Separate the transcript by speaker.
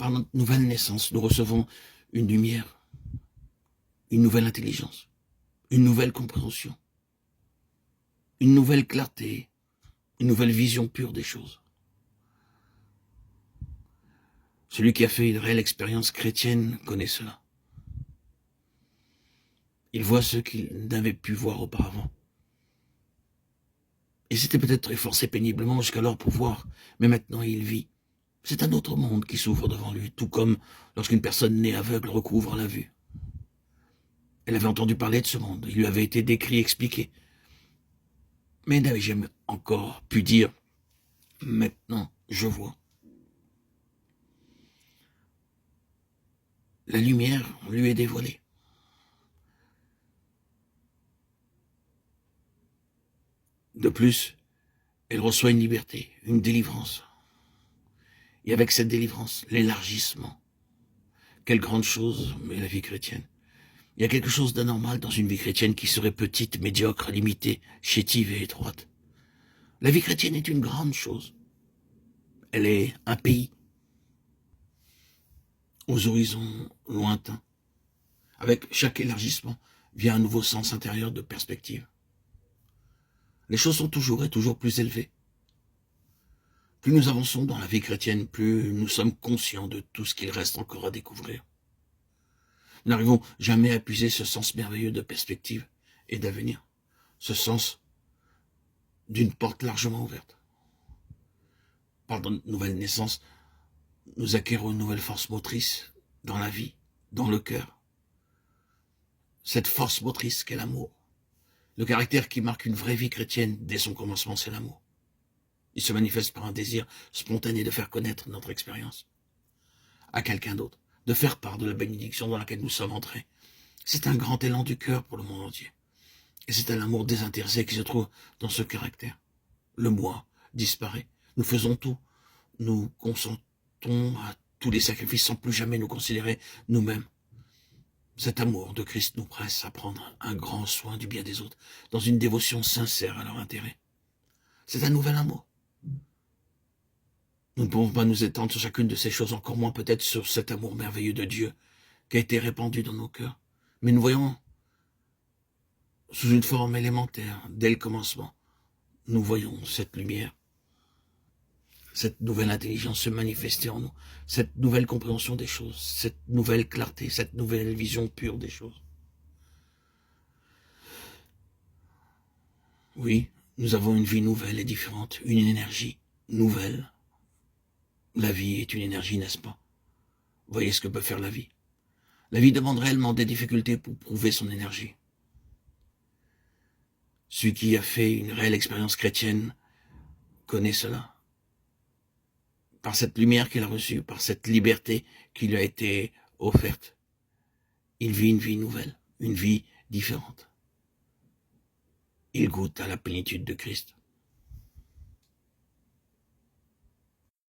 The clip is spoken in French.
Speaker 1: par notre nouvelle naissance, nous recevons une lumière, une nouvelle intelligence, une nouvelle compréhension, une nouvelle clarté, une nouvelle vision pure des choses. Celui qui a fait une réelle expérience chrétienne connaît cela. Il voit ce qu'il n'avait pu voir auparavant. Et c'était peut-être efforcé péniblement jusqu'alors pour voir, mais maintenant il vit. C'est un autre monde qui s'ouvre devant lui, tout comme lorsqu'une personne née aveugle recouvre la vue. Elle avait entendu parler de ce monde, il lui avait été décrit, expliqué, mais elle n'avait jamais encore pu dire « maintenant je vois ». La lumière lui est dévoilée. De plus, elle reçoit une liberté, une délivrance. Et avec cette délivrance, l'élargissement. Quelle grande chose, mais la vie chrétienne. Il y a quelque chose d'anormal dans une vie chrétienne qui serait petite, médiocre, limitée, chétive et étroite. La vie chrétienne est une grande chose. Elle est un pays aux horizons lointains. Avec chaque élargissement vient un nouveau sens intérieur de perspective. Les choses sont toujours et toujours plus élevées. Plus nous avançons dans la vie chrétienne, plus nous sommes conscients de tout ce qu'il reste encore à découvrir. Nous n'arrivons jamais à puiser ce sens merveilleux de perspective et d'avenir, ce sens d'une porte largement ouverte. Par notre nouvelle naissance, nous acquérons une nouvelle force motrice dans la vie, dans le cœur. Cette force motrice qu'est l'amour. Le caractère qui marque une vraie vie chrétienne dès son commencement, c'est l'amour. Il se manifeste par un désir spontané de faire connaître notre expérience à quelqu'un d'autre, de faire part de la bénédiction dans laquelle nous sommes entrés. C'est un grand élan du cœur pour le monde entier. Et c'est un amour désintéressé qui se trouve dans ce caractère. Le moi disparaît. Nous faisons tout. Nous consentons à tous les sacrifices sans plus jamais nous considérer nous-mêmes. Cet amour de Christ nous presse à prendre un grand soin du bien des autres, dans une dévotion sincère à leur intérêt. C'est un nouvel amour. Nous ne pouvons pas nous étendre sur chacune de ces choses, encore moins peut-être sur cet amour merveilleux de Dieu qui a été répandu dans nos cœurs. Mais nous voyons, sous une forme élémentaire, dès le commencement, nous voyons cette lumière, cette nouvelle intelligence se manifester en nous, cette nouvelle compréhension des choses, cette nouvelle clarté, cette nouvelle vision pure des choses. Oui, nous avons une vie nouvelle et différente, une énergie nouvelle. La vie est une énergie, n'est-ce pas? Voyez ce que peut faire la vie. La vie demande réellement des difficultés pour prouver son énergie. Celui qui a fait une réelle expérience chrétienne connaît cela. Par cette lumière qu'il a reçue, par cette liberté qui lui a été offerte, il vit une vie nouvelle, une vie différente. Il goûte à la plénitude de Christ.